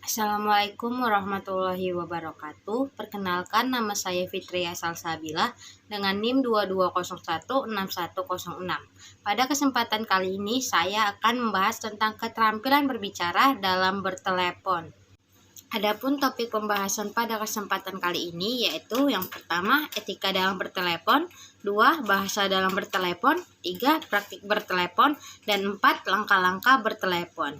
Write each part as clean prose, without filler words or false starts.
Assalamualaikum warahmatullahi wabarakatuh. Perkenalkan, nama saya Fitria Salsabila dengan NIM 22016106. Pada kesempatan kali ini saya akan membahas tentang keterampilan berbicara dalam bertelepon. Adapun topik pembahasan pada kesempatan kali ini yaitu yang pertama, etika dalam bertelepon, 2, bahasa dalam bertelepon, 3, praktik bertelepon, dan 4, langkah-langkah bertelepon.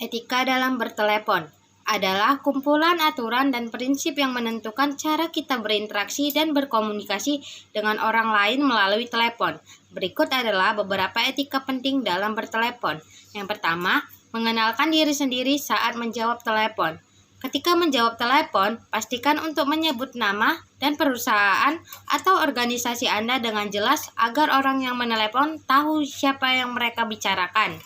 Etika dalam bertelepon adalah kumpulan aturan dan prinsip yang menentukan cara kita berinteraksi dan berkomunikasi dengan orang lain melalui telepon. Berikut adalah beberapa etika penting dalam bertelepon. Yang pertama, mengenalkan diri sendiri saat menjawab telepon. Ketika menjawab telepon, pastikan untuk menyebut nama dan perusahaan atau organisasi Anda dengan jelas agar orang yang menelepon tahu siapa yang mereka bicarakan.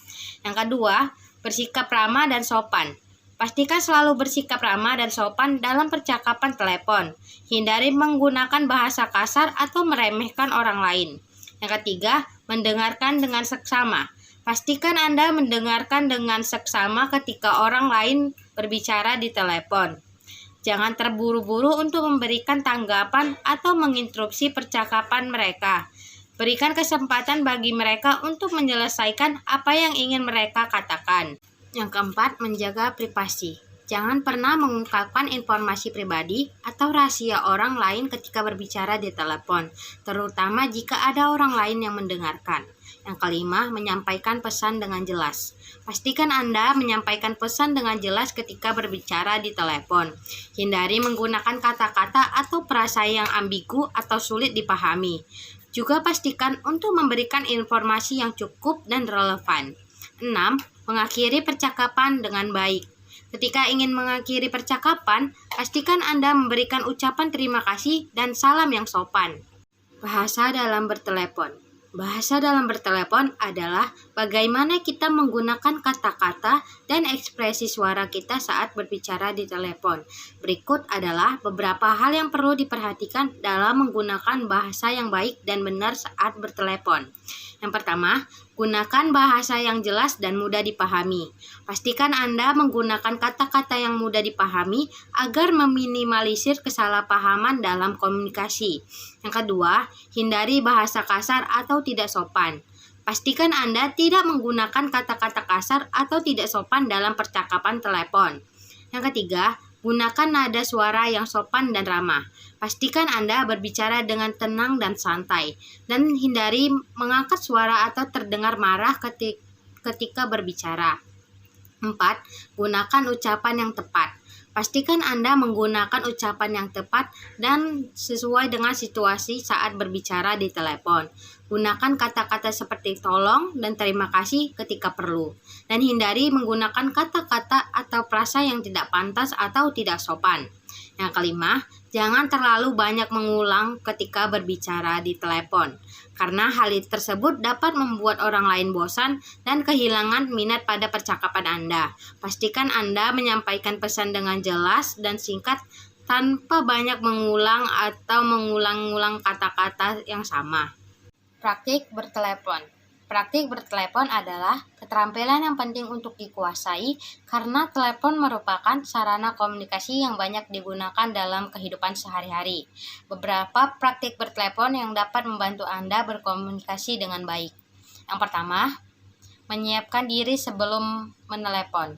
Yang kedua, bersikap ramah dan sopan. Pastikan selalu bersikap ramah dan sopan dalam percakapan telepon. Hindari menggunakan bahasa kasar atau meremehkan orang lain. Yang ketiga, mendengarkan dengan seksama. Pastikan Anda mendengarkan dengan seksama ketika orang lain berbicara di telepon. Jangan terburu-buru untuk memberikan tanggapan atau menginterupsi percakapan mereka. Berikan kesempatan bagi mereka untuk menyelesaikan apa yang ingin mereka katakan. Yang keempat, menjaga privasi. Jangan pernah mengungkapkan informasi pribadi atau rahasia orang lain ketika berbicara di telepon, terutama jika ada orang lain yang mendengarkan. Yang kelima, menyampaikan pesan dengan jelas. Pastikan Anda menyampaikan pesan dengan jelas ketika berbicara di telepon. Hindari menggunakan kata-kata atau frasa yang ambigu atau sulit dipahami. Juga pastikan untuk memberikan informasi yang cukup dan relevan. 6. Mengakhiri percakapan dengan baik. Ketika ingin mengakhiri percakapan, pastikan Anda memberikan ucapan terima kasih dan salam yang sopan. Bahasa dalam bertelepon. Bahasa dalam bertelepon adalah bagaimana kita menggunakan kata-kata dan ekspresi suara kita saat berbicara di telepon. Berikut adalah beberapa hal yang perlu diperhatikan dalam menggunakan bahasa yang baik dan benar saat bertelepon. Yang pertama, gunakan bahasa yang jelas dan mudah dipahami. Pastikan Anda menggunakan kata-kata yang mudah dipahami agar meminimalisir kesalahpahaman dalam komunikasi. Yang kedua, hindari bahasa kasar atau tidak sopan. Pastikan Anda tidak menggunakan kata-kata kasar atau tidak sopan dalam percakapan telepon. Yang ketiga, gunakan nada suara yang sopan dan ramah. Pastikan Anda berbicara dengan tenang dan santai, dan hindari mengangkat suara atau terdengar marah ketika berbicara. 4. Gunakan ucapan yang tepat. Pastikan Anda menggunakan ucapan yang tepat dan sesuai dengan situasi saat berbicara di telepon. Gunakan kata-kata seperti tolong dan terima kasih ketika perlu. Dan hindari menggunakan kata-kata atau frasa yang tidak pantas atau tidak sopan. Yang kelima, jangan terlalu banyak mengulang ketika berbicara di telepon, karena hal tersebut dapat membuat orang lain bosan dan kehilangan minat pada percakapan Anda. Pastikan Anda menyampaikan pesan dengan jelas dan singkat tanpa banyak mengulang atau mengulang-ulang kata-kata yang sama. Praktik bertelepon. Praktik bertelepon adalah keterampilan yang penting untuk dikuasai karena telepon merupakan sarana komunikasi yang banyak digunakan dalam kehidupan sehari-hari. Beberapa praktik bertelepon yang dapat membantu Anda berkomunikasi dengan baik. Yang pertama, menyiapkan diri sebelum menelepon.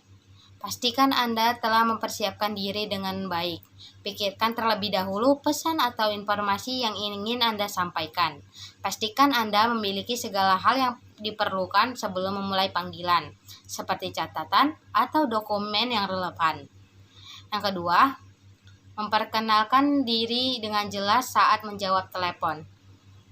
Pastikan Anda telah mempersiapkan diri dengan baik. Pikirkan terlebih dahulu pesan atau informasi yang ingin Anda sampaikan. Pastikan Anda memiliki segala hal yang diperlukan sebelum memulai panggilan, seperti catatan atau dokumen yang relevan. Yang kedua, memperkenalkan diri dengan jelas saat menjawab telepon.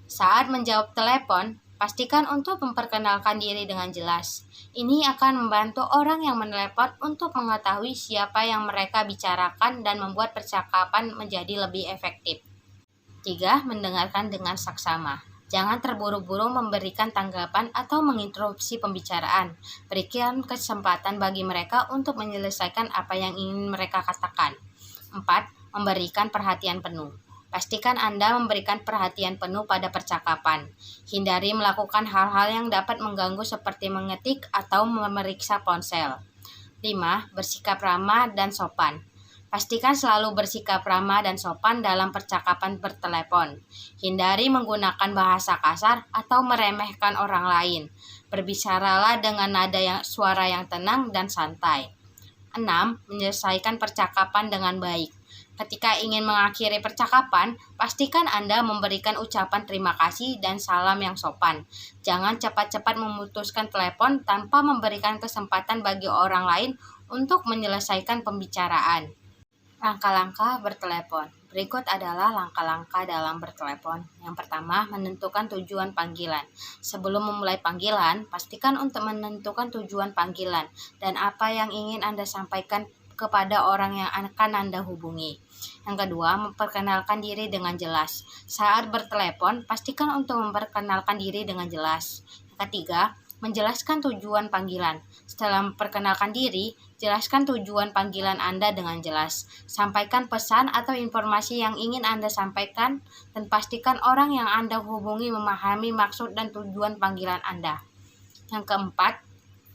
Saat menjawab telepon, pastikan untuk memperkenalkan diri dengan jelas. Ini akan membantu orang yang menelepon untuk mengetahui siapa yang mereka bicarakan dan membuat percakapan menjadi lebih efektif. 3. Mendengarkan dengan saksama. Jangan terburu-buru memberikan tanggapan atau menginterupsi pembicaraan. Berikan kesempatan bagi mereka untuk menyelesaikan apa yang ingin mereka katakan. 4. Memberikan perhatian penuh. Pastikan Anda memberikan perhatian penuh pada percakapan. Hindari melakukan hal-hal yang dapat mengganggu seperti mengetik atau memeriksa ponsel. 5. Bersikap ramah dan sopan. Pastikan selalu bersikap ramah dan sopan dalam percakapan bertelepon. Hindari menggunakan bahasa kasar atau meremehkan orang lain. Berbicaralah dengan suara yang tenang dan santai. 6. Menyelesaikan percakapan dengan baik. Ketika ingin mengakhiri percakapan, pastikan Anda memberikan ucapan terima kasih dan salam yang sopan. Jangan cepat-cepat memutuskan telepon tanpa memberikan kesempatan bagi orang lain untuk menyelesaikan pembicaraan. Langkah-langkah bertelepon. Berikut adalah langkah-langkah dalam bertelepon. Yang pertama, menentukan tujuan panggilan. Sebelum memulai panggilan, pastikan untuk menentukan tujuan panggilan dan apa yang ingin Anda sampaikan kepada orang yang akan Anda hubungi. Yang kedua, memperkenalkan diri dengan jelas. Saat bertelepon, pastikan untuk memperkenalkan diri dengan jelas. Yang ketiga, menjelaskan tujuan panggilan. Setelah memperkenalkan diri, jelaskan tujuan panggilan Anda dengan jelas. Sampaikan pesan atau informasi yang ingin Anda sampaikan dan pastikan orang yang Anda hubungi memahami maksud dan tujuan panggilan Anda. Yang keempat,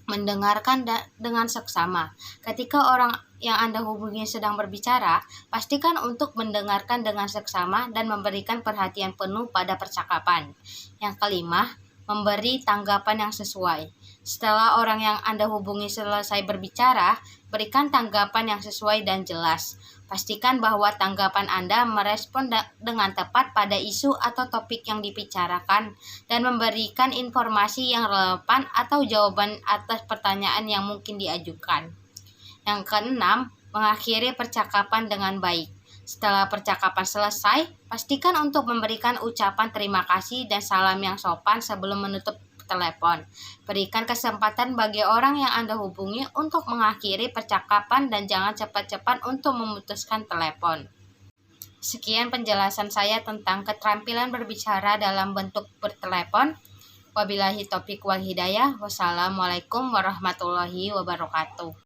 mendengarkan dengan seksama. Ketika orang yang Anda hubungi sedang berbicara, pastikan untuk mendengarkan dengan seksama dan memberikan perhatian penuh pada percakapan. Yang kelima, memberi tanggapan yang sesuai. Setelah orang yang Anda hubungi selesai berbicara, berikan tanggapan yang sesuai dan jelas. Pastikan bahwa tanggapan Anda merespon dengan tepat pada isu atau topik yang dibicarakan dan memberikan informasi yang relevan atau jawaban atas pertanyaan yang mungkin diajukan. Yang keenam, mengakhiri percakapan dengan baik. Setelah percakapan selesai, pastikan untuk memberikan ucapan terima kasih dan salam yang sopan sebelum menutup telepon. Berikan kesempatan bagi orang yang Anda hubungi untuk mengakhiri percakapan dan jangan cepat-cepat untuk memutuskan telepon. Sekian penjelasan saya tentang keterampilan berbicara dalam bentuk bertelepon. Wabillahi taufiq wal hidayah. Wassalamualaikum warahmatullahi wabarakatuh.